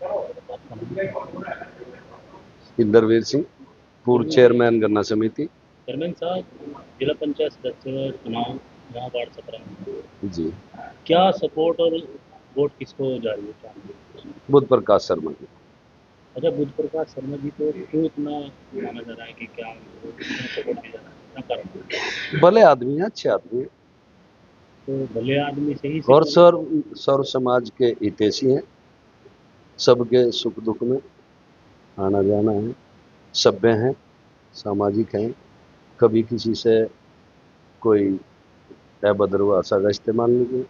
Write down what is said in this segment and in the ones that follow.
आपका नाम? इंद्रवीर सिंह, पूर्व चेयरमैन गन्ना समिति। चेयरमैन साहब, जिला पंचायत सदस्य चुनाव यहाँ वार्ड 17 में जी। क्या सपोर्ट और वोट किसको जा रही है क्या? बुध प्रकाश शर्मा जी। अच्छा, बुध प्रकाश शर्मा जी को क्यों इतना माना जा रहा है कि क्या उनको इतना सपोर्ट दिया जा रहा है, क्या कारण? भले आदमी है, अच्छे आदमी है, तो भले आदमी से ही और सिर्फ सर्व समाज के हितैषी हैं, सबके सुख दुख में आना जाना है, सभ्य हैं, सामाजिक हैं, कभी किसी से कोई अभद्र भाषा का इस्तेमाल नहीं किया,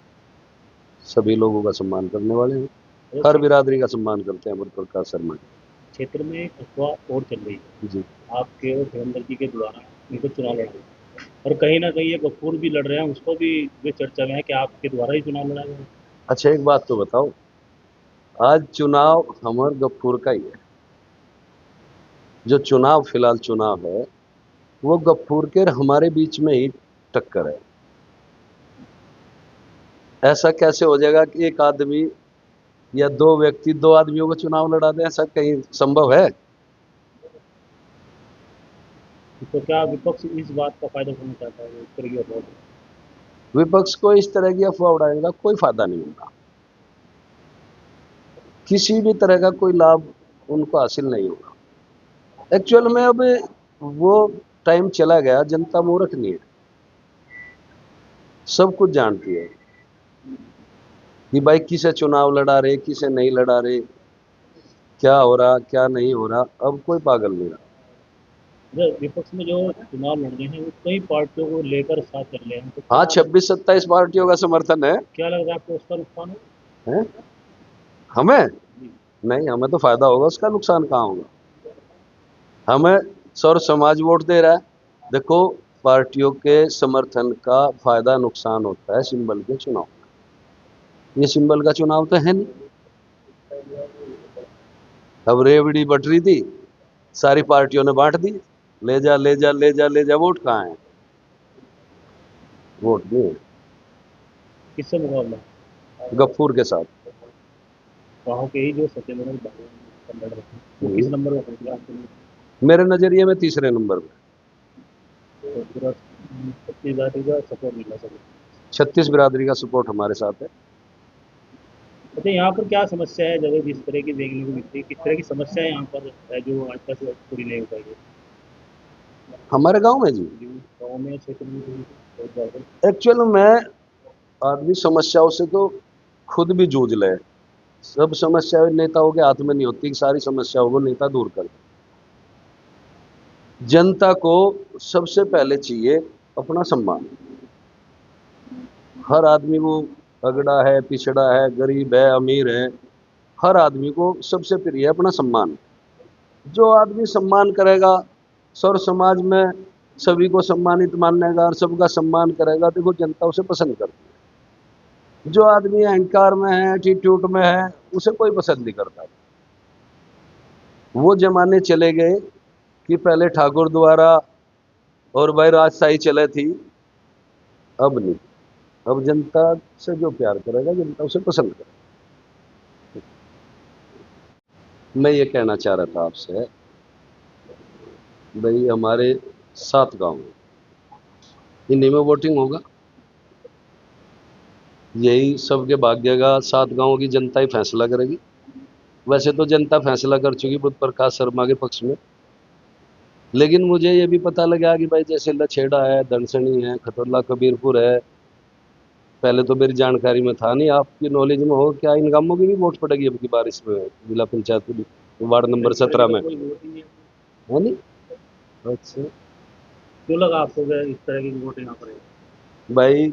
सभी लोगों का सम्मान करने वाले हैं, हर बिरादरी का सम्मान करते हैं बुध प्रकाश शर्मा क्षेत्र में एक अफवाह और चल रही है जी। आपके और धर्मेंद्र जी के द्वारा उनको चुनाव लड़ाना, और कहीं ना कहीं ये गफूर भी लड़ रहे हैं, उसको भी वे चर्चा में है कि आपके द्वारा ही चुनाव लड़ा जाए। अच्छा, एक बात तो बताओ, आज चुनाव हमर गफूर का ही है। जो चुनाव फिलहाल चुनाव है वो गफूर के और हमारे बीच में ही टक्कर है। ऐसा कैसे हो जाएगा कि एक आदमी या दो व्यक्ति दो आदमियों को चुनाव लड़ा दें? ऐसा कहीं संभव है? तो क्या विपक्ष इस बात का फायदा उठाना चाहता है, इस तरह की अफवाह? विपक्ष को इस तरह की अफवाह उड़ाने का कोई फायदा नहीं होगा, किसी भी तरह का कोई लाभ उनको हासिल नहीं होगा। एक्चुअल में अब वो टाइम चला गया, जनता मूर्ख नहीं है, सब कुछ जानती है कि भाई किसे चुनाव लड़ा रहे, किसे नहीं लड़ा रहे, क्या हो रहा क्या नहीं हो रहा, अब कोई पागल नहीं रहा। विपक्ष में जो चुनाव लड़ रहे हैं वो कई पार्टियों को लेकर साथ चल रहे हैं, तो हाँ, क्या 26-27 पार्टियों का समर्थन है। क्या लग रहा है आपको उसका नुकसान हो? हैं? हमें जी। नहीं, हमें तो फायदा होगा, उसका नुकसान कहाँ होगा? हमें सर्व समाज वोट दे रहा है। देखो, पार्टियों के समर्थन का फायदा नुकसान होता है सिंबल के चुनाव। ये सिंबल का चुनाव तो है नहीं। अब रेवड़ी बट रही थी, सारी पार्टियों ने बांट दी, ले जा ले जा ले जा ले जा, वोट कहाँ है? वोट नहीं है। किससे मुकाबला? गफूर के साथ। गाँव के ही जो सत्येंद्र भाई लड़ रहे हैं, वो किस हम्म। नंबर पर पहुंच गया आपके लिए? मेरे नजरिए में तीसरे नंबर पे। तो पूरा 36,000 का सपोर्ट मिला सर। 36 बिरादरी का सपोर्ट हमारे साथ है। अच्छा, यहाँ पर क्या समस्या है, जगह जिस तरह की देखने को मिलती है, किस तरह की समस्या है यहाँ पर है जो आज तक पूरी नहीं हो पाई है? हमारे गांव में जी, गाँव में, क्षेत्र में भी बहुत ज़्यादा। एक्चुअल में आदमी समस्याओं से तो खुद भी जूझ ले। सब समस्याएं नेताओं के हाथ में नहीं होती, सारी समस्याओं को नेता दूर कर। जनता को सबसे पहले चाहिए अपना सम्मान। हर आदमी वो अगड़ा है, पिछड़ा है, गरीब है, अमीर है, हर आदमी को सबसे प्रिय है अपना सम्मान। जो आदमी सम्मान करेगा, सर्व समाज में सभी को सम्मानित मानेगा और सबका सम्मान करेगा, देखो जनता उसे पसंद करती है। जो आदमी अहंकार में है, एटीट्यूड में है, उसे कोई पसंद नहीं करता। वो जमाने चले गए कि पहले ठाकुर द्वारा और भाई राजशाही चले थी, अब नहीं। अब जनता से जो प्यार करेगा, जनता उसे पसंद करेगा। मैं ये कहना चाह रहा था आपसे, भाई हमारे 7 गांव हैं, इन्हीं में वोटिंग होगा। यही सबके भाग्य का 7 गांवों की जनता ही फैसला करेगी। वैसे तो जनता फैसला कर चुकी बुध प्रकाश शर्मा के पक्ष में, लेकिन मुझे ये भी पता लगा कि भाई जैसे लछेड़ा है, दनसनी है, खतौला, कबीरपुर है, पहले तो मेरी जानकारी में था नहीं, आपकी नॉलेज में हो क्या, इन गांवों की भी वोट पड़ेगी अब की बारिश में जिला पंचायत वार्ड नंबर 17 में? कोई वोट ही नहीं है। है नहीं? अच्छा क्यों लगा आपको कि इस तरह की वोट यहाँ पर है? भाई,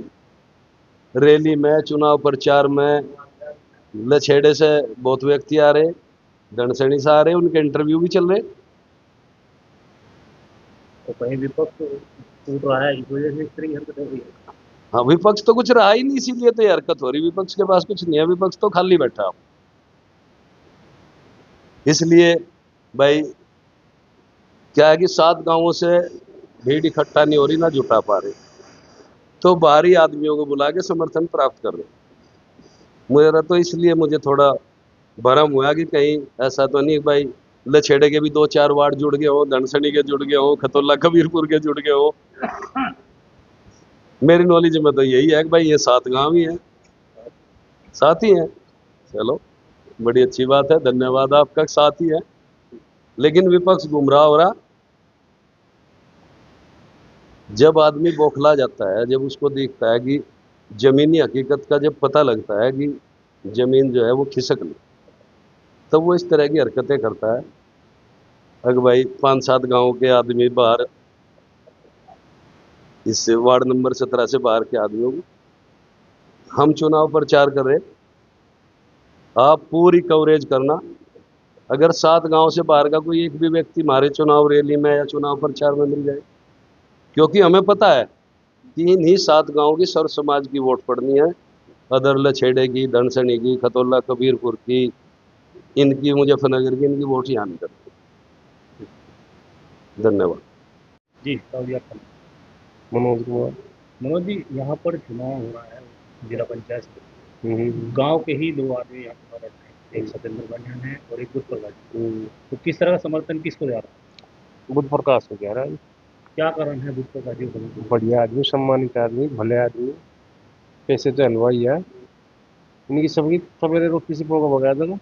रैली में, चुनाव प्रचार में लछेड़े से बहुत व्यक्ति आ रहे, दनसनी से आ रहे, उनके इंटरव्यू भी चल रहे। तो कहीं विपक्ष टूट रहा है, इस वजह से इस तरह की हरकत हो रही है? हाँ, विपक्ष तो कुछ रहा ही नहीं, इसीलिए तो ये हरकत हो रही। विपक्ष के पास कुछ नहीं है, विपक्ष तो खाली बैठा। इसलिए भाई क्या है कि 7 गांवों से भीड़ इकट्ठा नहीं हो रही, ना जुटा पा रहे, तो बाहरी आदमियों को बुला के समर्थन प्राप्त कर रहे। मुझे तो इसलिए मुझे थोड़ा भरम हुआ कि कहीं ऐसा तो नहीं भाई लछेड़े के भी 2-4 वार्ड जुड़ गए हो, धनसनी के जुड़ गए हो, खतौला कबीरपुर के जुड़ गए हो। मेरी नॉलेज में तो यही है कि भाई ये 7 गांव ही है, साथ ही है। चलो, बड़ी अच्छी बात है, धन्यवाद आपका, साथ ही है। लेकिन विपक्ष गुमराह हो रहा। जब आदमी बौखला जाता है, जब उसको देखता है कि जमीनी हकीकत का जब पता लगता है कि जमीन जो है वो खिसक ली, तब वो इस तरह की हरकतें करता है। अगर भाई 5-7 गांव के आदमी बाहर, इस वार्ड नंबर 17 से बाहर के आदमियों को हम चुनाव प्रचार कर रहे, आप पूरी कवरेज करना। अगर 7 गांव से बाहर का कोई एक भी व्यक्ति हमारे चुनाव रैली में या चुनाव प्रचार में मिल जाए, क्योंकि हमें पता है कि इन्हीं 7 गांव की सर्व समाज की वोट पड़नी है। अदर लछेड़े की, धनसनी की, खतौला कबीरपुर की, इनकी, मुजफ्फरनगर की, इनकी वोट यहाँ नहीं करती। धन्यवाद। जी बताओ जी आपका। मनोज कुमार। मनोज जी, यहाँ पर चुनाव हो रहा है जिला पंचायत से, गांव के ही 2 आदमी यहाँ पर लड़ रहे हैं, एक सत्येंद्र बनियान है और एक बुद्ध प्रकाश। तो किस तरह का समर्थन किसको जा रहा है? बुद्ध प्रकाश को कह रहा है। क्या कारण है बुद्ध प्रकाश जी को? बढ़िया आदमी, सम्मानित आदमी, भले आदमी, पैसे तो हलवाई है। इनकी सबकी सवेरे रोटी से पोगा भगा देगा।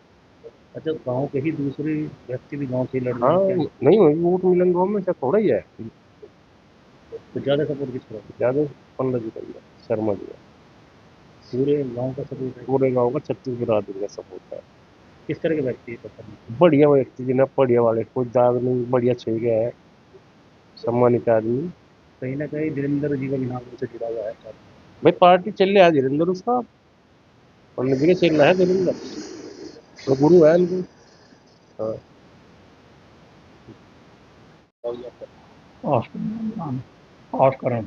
अच्छा, गांव के ही दूसरे व्यक्ति भी गांव से ही लड़ रहे हाँ, हैं क्या? नहीं होगी वोट मिलन गाँव में, क्या थोड़ा ही है। तो ज़्यादा सपोर्ट किसको है? ज्यादा 15 जी का ही है, शर्मा जी का। पूरे गांव का सपोर्ट है? पूरे गाँव का 36 बिरादरी का सपोर्ट है। किस तरह के व्यक्ति है पता नहीं? बढ़िया व्यक्ति जिन्हें बढ़िया वाले, कोई दाग नहीं, बढ़िया छह गया है, सम्मानित आदमी। कहीं ना कहीं धीरेन्द्र जी का भी नाम उनसे जुड़ा हुआ है क्या? भाई पार्टी चल रहा है धीरेन्द्र, उसका पंडित जी का चल रहा है धीरेन्द्र, तो गुरु है इनको। हाँ। ऑस्करन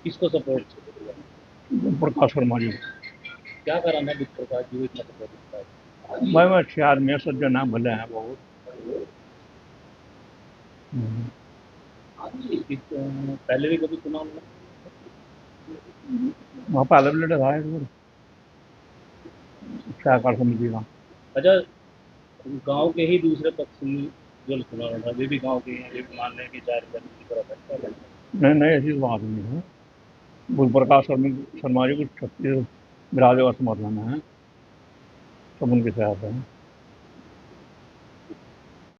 किसको सपोर्ट? प्रकाश शर्मा जी। क्या कारण है बुद्ध प्रकाश जी को इतना सपोर्ट करता है? मैं अच्छे आदमी है, सज्जन है, भले हैं बहुत। पहले भी कभी चुनाव में वहाँ पहले भी लड़ा था एक बार सहकार समिति का। अच्छा, गांव के ही दूसरे पक्ष में जो चुनाव लड़ा वे भी गांव के हैं, वे भी मान लें कि 4 की तरफ है? नहीं नहीं, ऐसी बात नहीं है। बुद्ध प्रकाश शर्मा जी को 36 बिरादरी का समर्थन है, सब उनके साथ है।